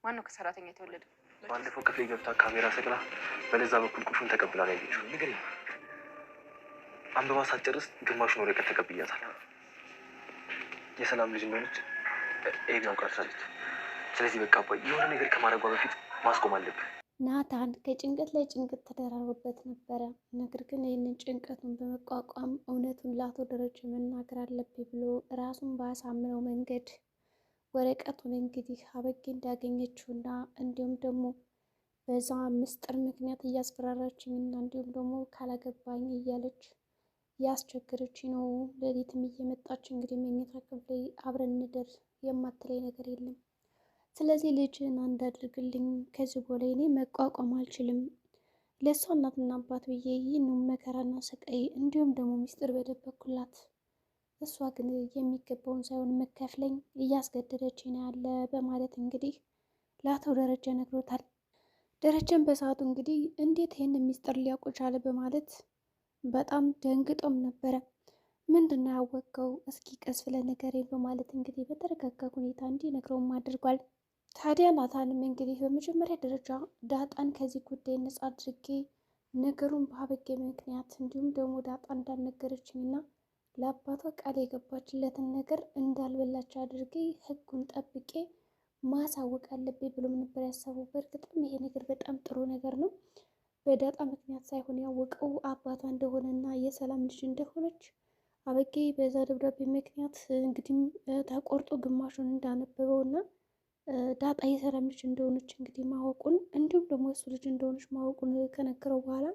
ማነው ከሰራተኛ የተወለደ? ባለፈው ክፍሌ ገብታ ካሜራ ሰቅላ በለዛ በኩል ቁልፉን ተቀብላ ነው ያየችው። ንገሪኝ። አንብባ ሳትጨርስ ግማሹን ወረቀት ተቀብያታል። የሰላም ልጅ እንደሆነች ኤቢ አውቃታለች። ስለዚህ በቃ አባዬ የሆነ ነገር ከማድረጓ በፊት ማስቆም አለብን። ናታን ከጭንቀት ላይ ጭንቀት ተደራርቦበት ነበረ። ነገር ግን ይህንን ጭንቀቱን በመቋቋም እውነቱን ለአቶ ደረጀ መናገር አለብኝ ብሎ ራሱን ባሳምነው መንገድ ወረቀቱን እንግዲህ አበጌ እንዳገኘችውና እንዲሁም ደግሞ በዛ ምስጢር ምክንያት እያስፈራራችኝ እና እንዲሁም ደግሞ ካላገባኝ እያለች ያስቸገረች ነው። ሌሊትም እየመጣች እንግዲህ መኝታ ክፍሌ አብረን እንደር የማትለኝ ነገር የለም። ስለዚህ ልጅን አንድ አድርግልኝ፣ ከዚህ በላይ እኔ መቋቋም አልችልም። ለእሷ እናትና አባት ብዬ ይህን መከራና ስቃይ እንዲሁም ደግሞ ሚስጥር በደበኩላት፣ እሷ ግን የሚገባውን ሳይሆን መከፍለኝ እያስገደደች ነው ያለ በማለት እንግዲህ ለአቶ ደረጀ ነግሮታል። ደረጀን በሰዓቱ እንግዲህ እንዴት ይህን ሚስጥር ሊያውቁ ቻለ በማለት በጣም ደንግጦም ነበረ። ምንድን ነው ያወቀው? እስኪ ቀስ ብለህ ንገረኝ በማለት እንግዲህ በተረጋጋ ሁኔታ እንዲነግረውም አድርጓል። ታዲያ ናታንም እንግዲህ በመጀመሪያ ደረጃ ዳጣን ከዚህ ጉዳይ ነጻ አድርጌ ነገሩን በአበጌ ምክንያት እንዲሁም ደግሞ ዳጣ እንዳልነገረችኝና ለአባቷ ቃል የገባችለትን ነገር እንዳልበላች አድርጌ ሕጉን ጠብቄ ማሳወቅ አለብኝ ብሎም ነበር ያሰበው። በእርግጥም ይሄ ነገር በጣም ጥሩ ነገር ነው። በዳጣ ምክንያት ሳይሆን ያወቀው አባቷ እንደሆነና የሰላም ልጅ እንደሆነች አበጌ በዛ ደብዳቤ ምክንያት እንግዲህ ተቆርጦ ግማሹን እንዳነበበውና ዳጣ የሰላም ልጅ እንደሆነች እንግዲህ ማወቁን እንዲሁም ደግሞ እሱ ልጅ እንደሆነች ማወቁን ከነገረው በኋላ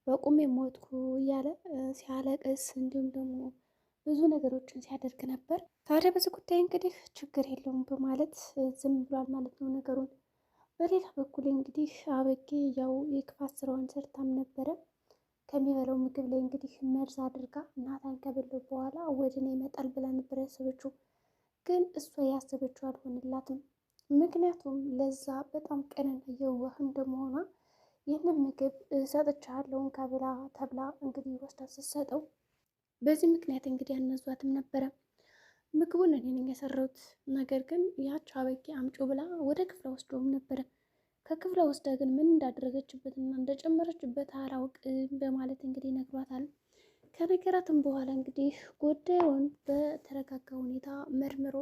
በቁሜ ሞትኩ እያለ ሲያለቅስ እንዲሁም ደግሞ ብዙ ነገሮችን ሲያደርግ ነበር። ታዲያ በዚህ ጉዳይ እንግዲህ ችግር የለውም በማለት ዝም ብሏል ማለት ነው ነገሩን። በሌላ በኩል እንግዲህ አበጌ ያው የክፋት ስራዋን ሰርታም ነበረ። ከሚበላው ምግብ ላይ እንግዲህ መርዝ አድርጋ ናታን ከበለው በኋላ ወደ እኔ ይመጣል ብላ ነበር ያሰበችው። ግን እሷ ያሰበችው አልሆነላትም። ምክንያቱም ለዛ በጣም ቅንና የዋህ እንደመሆኗ ይህንን ምግብ ሰጥቻለሁ ከብላ ተብላ እንግዲህ ወስዳ ስትሰጠው በዚህ ምክንያት እንግዲህ አነዟትም ነበረ። ምግቡን እኔ ነኝ የሰራሁት፣ ነገር ግን ያች አበጌ አምጮ ብላ ወደ ክፍለ ወስደውም ነበረ። ከክፍለ ወስዳ ግን ምን እንዳደረገችበትና እንደጨመረችበት አላውቅም በማለት እንግዲህ ነግሯታል። ከነገራትም በኋላ እንግዲህ ጉዳዩን በተረጋጋ ሁኔታ መርምሮ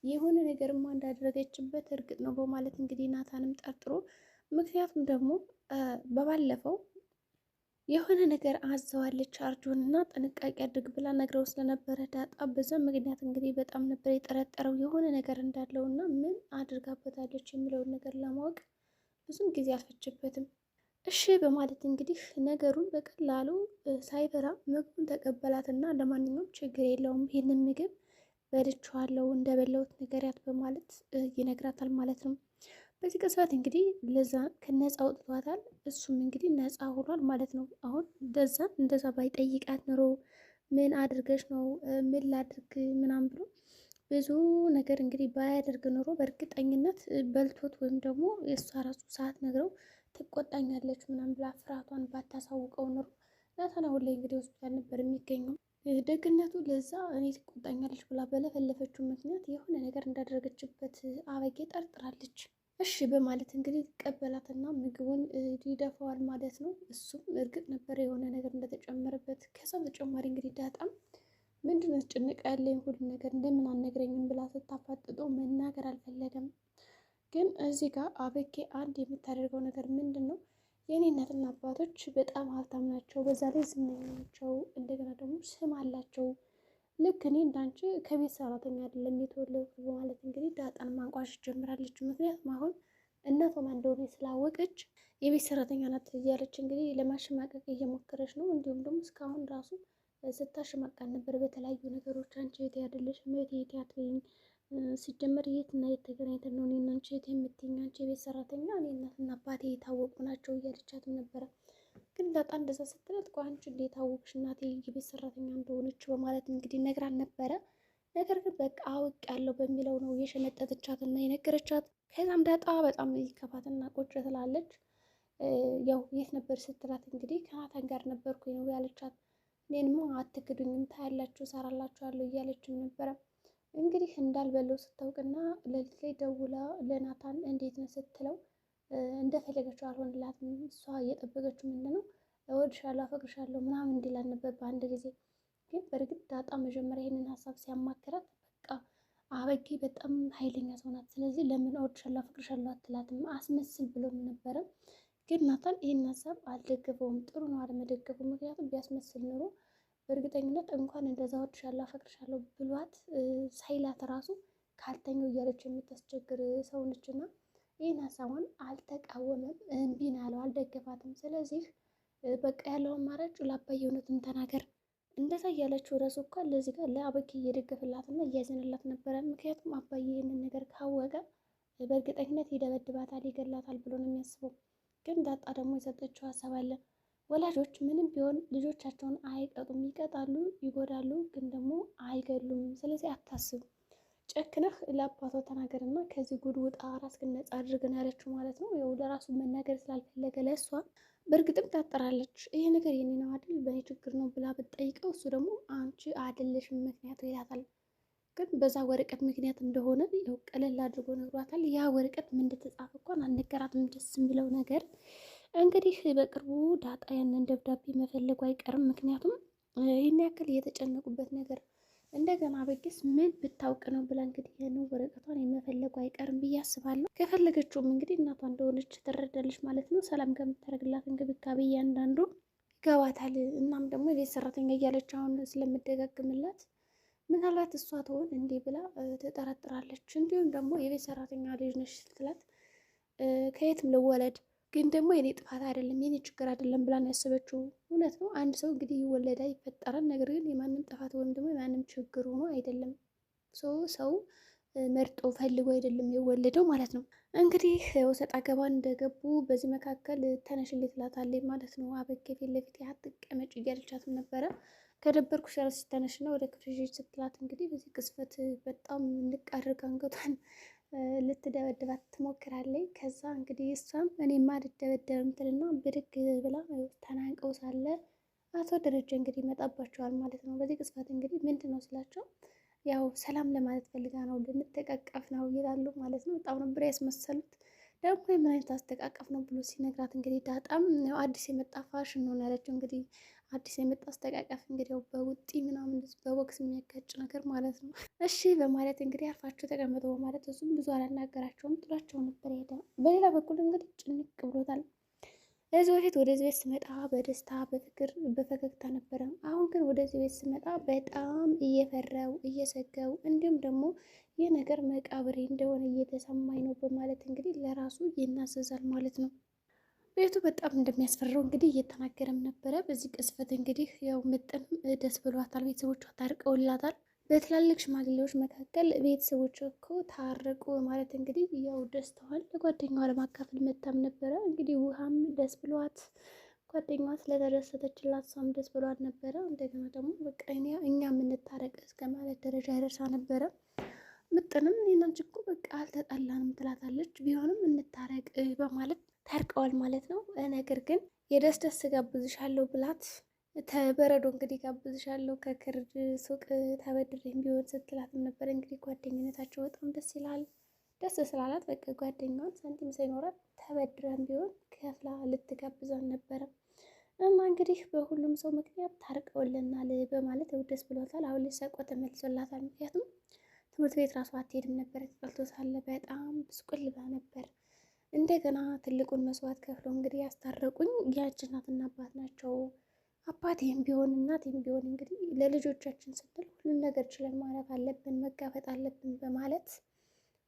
የሆነ ነገርማ እንዳደረገችበት እርግጥ ነው በማለት እንግዲህ ናታንም ጠርጥሮ፣ ምክንያቱም ደግሞ በባለፈው የሆነ ነገር አዘዋለች አርጆን እና ጥንቃቄ አድርግ ብላ ነግረው ስለነበረ ዳጣ በዛ ምክንያት እንግዲህ በጣም ነበር የጠረጠረው የሆነ ነገር እንዳለው እና ምን አድርጋበታለች የሚለውን ነገር ለማወቅ ብዙም ጊዜ አልፈጀበትም። እሺ በማለት እንግዲህ ነገሩን በቀላሉ ሳይፈራ ምግቡን ተቀበላትና ለማንኛውም ችግር የለውም ይህንን ምግብ በልቼዋለሁ እንደበላሁት ንገሪያት በማለት ይነግራታል ማለት ነው። በዚህ ቅጽበት እንግዲህ ለዛ ከነፃ አውጥቷታል። እሱም እንግዲህ ነፃ ሆኗል ማለት ነው። አሁን እንደዛ ባይጠይቃት ኑሮ ምን አድርገሽ ነው ምን ላድርግ ምናምን ብሎ ብዙ ነገር እንግዲህ ባያደርግ ኑሮ በእርግጠኝነት በልቶት ወይም ደግሞ የእሷ ራሱ ሰዓት ነግረው ትቆጣኛለች ምናምን ብላ ፍርሃቷን ባታሳውቀው ኑሮ ናታን አሁን ላይ እንግዲህ ሆስፒታል ነበር የሚገኘው። ደግነቱ ለዛ እኔ ትቆጣኛለች ብላ በለፈለፈችው ምክንያት የሆነ ነገር እንዳደረገችበት አበጌ ጠርጥራለች። እሺ በማለት እንግዲህ ቀበላትና ምግቡን ይደፋዋል ማለት ነው። እሱም እርግጥ ነበር የሆነ ነገር እንደተጨመረበት። ከዛ በተጨማሪ እንግዲህ ዳጣም ምንድነው ጭንቅ ያለኝ ሁሉ ነገር እንደምን አልነግረኝም ብላ ስታፋጥጦ መናገር አልፈለገም። ግን እዚህ ጋር አበጌ አንድ የምታደርገው ነገር ምንድን ነው? የእኔ እናትና አባቶች በጣም ሀብታም ናቸው፣ በዛ ላይ ዝነኛ ናቸው፣ እንደገና ደግሞ ስም አላቸው። ልክ እኔ እንዳንቺ ከቤት ሰራተኛ አይደለም የተወለድኩት በማለት እንግዲህ ዳጣን ማንቋሸሽ ጀምራለች። ምክንያቱም አሁን እናቷ ማን እንደሆነ ስላወቀች የቤት ሰራተኛ ናት እያለች እንግዲህ ለማሸማቀቅ እየሞከረች ነው። እንዲሁም ደግሞ እስካሁን ራሱ ስታሸማቃል ነበር በተለያዩ ነገሮች። አንቺ የት ያደለሽ የት ያትበኝ ሲጀመር የትና የት ተገናኝተን ነው እኔና አንቺ የት የምትይኝ? አንቺ የቤት ሰራተኛ እኔ እናትና አባቴ የታወቁ ናቸው እያለቻትም ነበረ። ግን ዳጣ እንደዛ ስትላት ቆይ አንቺ እንዴት አወቅሽ እናቴ የቤት ሰራተኛ እንደሆነች በማለት እንግዲህ ነግራን ነበረ። ነገር ግን በቃ አውቅ ያለው በሚለው ነው የሸመጠተቻት እና የነገረቻት። ከዛም ዳጣ በጣም ይከፋትና ቁጭ ትላለች። ያው የት ነበር ስትላት እንግዲህ ከናታን ጋር ነበርኩኝ ነው ያለቻት። እኔንማ አትክዱኝም ታያላችሁ እሰራላችኋለሁ እያለችም ነበረ። እንግዲህ እንዳልበለው ስታውቅና ሌሊት ላይ ደውላ ለናታን እንዴት ነው ስትለው እንደፈለገችው አልሆንላትም። እሷ እየጠበቀችው ምንድነው እወድሻለሁ፣ አፈቅርሻለሁ ምናምን እንዲላል ነበር በአንድ ጊዜ። ግን በእርግጥ ዳጣ መጀመሪያ ይህንን ሀሳብ ሲያማክራት በቃ አበጌ በጣም ኃይለኛ ሰው ናት፣ ስለዚህ ለምን እወድሻለሁ፣ አፈቅርሻለሁ አትላትም አስመስል ብሎም ነበረ። ግን ናታን ይህን ሀሳብ አልደገፈውም። ጥሩ ነው አለመደገፉ። ምክንያቱም ቢያስመስል ኖሮ በእርግጠኝነት እንኳን እንደዛ እወድሻለሁ አፈቅርሻለሁ ብሏት ሳይላት ራሱ ካልተኛው እያለች የምታስቸግር ሰው ነችና ይህን ሀሳቧን አልተቃወመም፣ እምቢ ነው ያለው፣ አልደገፋትም። ስለዚህ በቃ ያለው አማራጭ ለአባዬ እውነቱን ተናገር እንደዛ እያለችው ራሱ እኮ ለዚህ ጋር ለአበጌ እየደገፈላትና እያዘንላት ነበረ። ምክንያቱም አባዬ ይህንን ነገር ካወቀ በእርግጠኝነት ይደበድባታል፣ ይገላታል ብሎ ነው የሚያስበው። ግን ዳጣ ደግሞ የሰጠችው ሀሳብ አለ። ወላጆች ምንም ቢሆን ልጆቻቸውን አይቀጡም፣ ይቀጣሉ፣ ይጎዳሉ፣ ግን ደግሞ አይገሉም። ስለዚህ አታስብ፣ ጨክነህ ለአባቷ ተናገርና ከዚህ ጉድ ውጣ፣ ራስህን ነጻ አድርገን ያለችው ማለት ነው። ያው ለራሱ መናገር ስላልፈለገ ለእሷ በእርግጥም ታጠራለች። ይሄ ነገር የኔ ነው አይደል በእኔ ችግር ነው ብላ ብትጠይቀው እሱ ደግሞ አንቺ አይደለሽም ምክንያቱ ይላታል። ግን በዛ ወረቀት ምክንያት እንደሆነ ያው ቀለል አድርጎ ነግሯታል። ያ ወረቀት ምን እንደተጻፈ እንኳን አልነገራትም። ደስ የሚለው ነገር እንግዲህ በቅርቡ ዳጣ ያንን ደብዳቤ መፈለጉ አይቀርም። ምክንያቱም ይህን ያክል እየተጨነቁበት ነገር እንደገና በጊስ ምን ብታውቅ ነው ብላ እንግዲህ ያንን ወረቀቷን የመፈለጉ አይቀርም ብዬ አስባለሁ። ከፈለገችውም እንግዲህ እናቷ እንደሆነች ትረዳለች ማለት ነው። ሰላም ከምታደርግላት እንክብካቤ እያንዳንዱ ይገባታል። እናም ደግሞ የቤት ሰራተኛ እያለች አሁን ስለምደጋግምላት ምናልባት እሷ ትሆን እንዲህ ብላ ትጠረጥራለች። እንዲሁም ደግሞ የቤት ሰራተኛ ልጅ ነሽ ስትላት ከየትም ልወለድ ግን ደግሞ የኔ ጥፋት አይደለም የኔ ችግር አይደለም ብላን ያሰበችው። እውነት ነው። አንድ ሰው እንግዲህ ይወለዳል ይፈጠራል። ነገር ግን የማንም ጥፋት ወይም ደግሞ የማንም ችግር ሆኖ አይደለም። ሰው መርጦ ፈልጎ አይደለም የወለደው ማለት ነው። እንግዲህ ወሰጥ አገባን እንደገቡ በዚህ መካከል ተነሽልኝ ትላታለች ማለት ነው። አበጌ ፊት ለፊት አትቀመጭ እያለቻትም ነበረ። ከደበርኩሽ ራስ ተነሽና ወደ ክፍልሽ ስትላት እንግዲህ በዚህ ቅስፈት በጣም ንቅ አድርጋ አንገቷን ልትደበድባት ትሞክራለች። ከዛ እንግዲህ እሷም እኔማ አልደበደብም ትልና ብድግ ብላ ተናንቀው ሳለ አቶ ደረጀ እንግዲህ ይመጣባቸዋል ማለት ነው። በዚህ ቅስፈት እንግዲህ ምንድን ነው ስላቸው ያው ሰላም ለማለት ፈልጋ ነው ልንተቃቀፍ ነው ይላሉ ማለት ነው። በጣም ነበር ያስመሰሉት። ደግሞ የምን አይነት አስተቃቀፍ ነው ብሎ ሲነግራት እንግዲህ ዳጣም አዲስ የመጣ ፋሽን ነው ያለችው። እንግዲህ አዲስ የመጣ አስተቃቀፍ እንግዲህ ያው በውጢ ምናምን በቦክስ የሚያጋጭ ነገር ማለት ነው። እሺ በማለት እንግዲህ አርፋቸው ተቀምጦ በማለት እሱም ብዙ አላናገራቸውም፣ ጥሏቸው ነበር ሄደ። በሌላ በኩል እንግዲህ ጭንቅ ብሎታል። ከዚህ በፊት ወደዚህ ቤት ስመጣ በደስታ በፍቅር በፈገግታ ነበረ። አሁን ግን ወደዚህ ቤት ስመጣ በጣም እየፈራው እየሰጋው እንዲሁም ደግሞ ይህ ነገር መቃብሬ እንደሆነ እየተሰማኝ ነው በማለት እንግዲህ ለራሱ ይናዘዛል ማለት ነው። ቤቱ በጣም እንደሚያስፈራው እንግዲህ እየተናገረም ነበረ። በዚህ ቅስፈት እንግዲህ ያው ምጥንም ደስ ብሏታል። ቤተሰቦቿ ታርቀውላታል። በትላልቅ ሽማግሌዎች መካከል ቤተሰቦች እኮ ታረቁ ማለት እንግዲህ ያው ደስተዋል። ለጓደኛዋ ለማካፈል መታም ነበረ። እንግዲህ ውሃም ደስ ብሏት ጓደኛዋ ስለተደሰተችላት እሷም ደስ ብሏት ነበረ። እንደገና ደግሞ በቃ እኛ የምንታረቅ እስከ ማለት ደረጃ ደርሳ ነበረ። ምጥንም እኔና እኮ በቃ አልተጣላንም ትላታለች። ቢሆንም እንታረቅ በማለት ታርቀዋል ማለት ነው። ነገር ግን የደስደስ ጋብዝሻለሁ ብላት ተበረዶ እንግዲህ ጋብዝሻለሁ ከክርድ ሱቅ ተበድሬም ቢሆን ስትላትም ነበር። እንግዲህ ጓደኝነታቸው በጣም ደስ ይላል። ደስ ስላላት በቃ ጓደኛዋን ሳንቲም ሳይኖራት ተበድረን ቢሆን ከፍላ ልትጋብዛን ነበረ እና እንግዲህ በሁሉም ሰው ምክንያት ታርቀውልናል በማለት ደስ ብሏታል። አሁን ልሳቋ ተመልሶላታል። ምክንያቱም ትምህርት ቤት ራሱ አትሄድም ነበር ተጠልቶ ሳለ በጣም ብስቁል ብላ ነበር። እንደገና ትልቁን መስዋዕት ከፍለው እንግዲህ ያስታረቁኝ ያች እናትና አባት ናቸው። አባቴም ቢሆን እናቴም ቢሆን እንግዲህ ለልጆቻችን ስንል ሁሉን ነገር ችለን ማለፍ አለብን፣ መጋፈጥ አለብን በማለት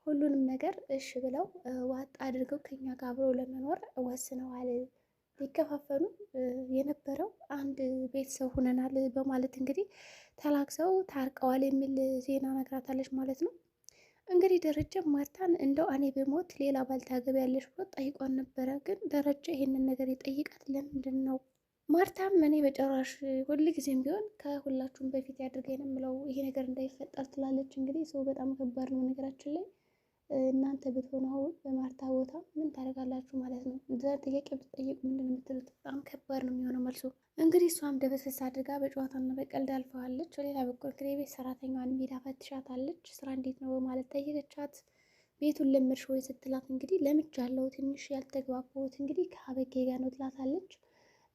ሁሉንም ነገር እሺ ብለው ዋጥ አድርገው ከኛ ጋር አብረው ለመኖር ወስነዋል። ሊከፋፈሉ የነበረው አንድ ቤተሰብ ሁነናል በማለት እንግዲህ ተላክሰው ታርቀዋል የሚል ዜና ነግራታለች ማለት ነው። እንግዲህ ደረጀ ማርታን እንደው እኔ በሞት ሌላ ባል ታገቢያለሽ ብሎ ጠይቋን ነበረ። ግን ደረጀ ይሄንን ነገር የጠይቃት ለምንድን ነው? ማርታም እኔ በጨራሽ ሁል ጊዜም ቢሆን ከሁላችሁም በፊት ያድርገኝ ነው የምለው ይሄ ነገር እንዳይፈጠር ትላለች። እንግዲህ ሰው በጣም ከባድ ነው ነገራችን ላይ እናንተ ብትሆኑ አሁን በማርታ ቦታ ምን ታደርጋላችሁ ማለት ነው? እዛ ጥያቄ ብትጠየቁ ምንድን ነው የምትሉት? በጣም ከባድ ነው የሚሆነው መልሱ። እንግዲህ እሷም ደበሰስ አድርጋ በጨዋታና በቀልድ አልፈዋለች። በሌላ በኩል እንግዲህ የቤት ሰራተኛዋን ሜዳ ፈትሻታለች። ስራ እንዴት ነው በማለት ጠየቀቻት። ቤቱን ለመድሽ ወይ ስትላት እንግዲህ ለምጃለሁ፣ ትንሽ ያልተግባባሁት እንግዲህ ከአበጌ ጋር ነው ትላታለች።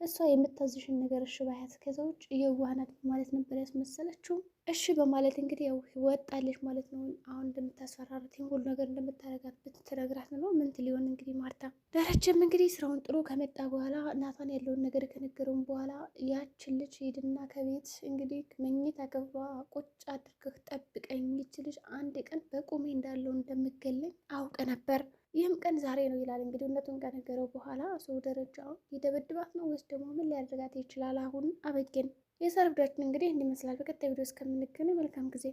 እሷ የምታዝሽን ነገር እሺ ባያት፣ ከዛ ውጭ የዋህ ናት ማለት ነበር ያስመሰለችው። እሺ በማለት እንግዲህ ያው ወጣለች ማለት ነው። አሁን እንደምታስፈራራት ሁሉ ነገር እንደምታረጋት ብትነግራት ነው ምን ሊሆን እንግዲህ ማርታ። ደረጀም እንግዲህ ስራውን ጥሩ ከመጣ በኋላ ናታን ያለውን ነገር ከነገረውን በኋላ ያችን ልጅ ሄድና ከቤት እንግዲህ መኝታ ክፍሏ ቁጭ አድርገህ ጠብቀኝ፣ ይች ልጅ አንድ ቀን በቁሜ እንዳለው እንደምገለኝ አውቅ ነበር፣ ይህም ቀን ዛሬ ነው ይላል። እንግዲህ እውነቱን ከነገረው በኋላ ሰው ደረጃውን ሊደበድባት ነው ወይስ ደግሞ ምን ሊያደርጋት ይችላል? አሁን አበጌን የሰርግ ቪዲዮአችን እንግዲህ እንዲመስላል። በቀጣይ ቪዲዮ እስከምንገናኝ መልካም ጊዜ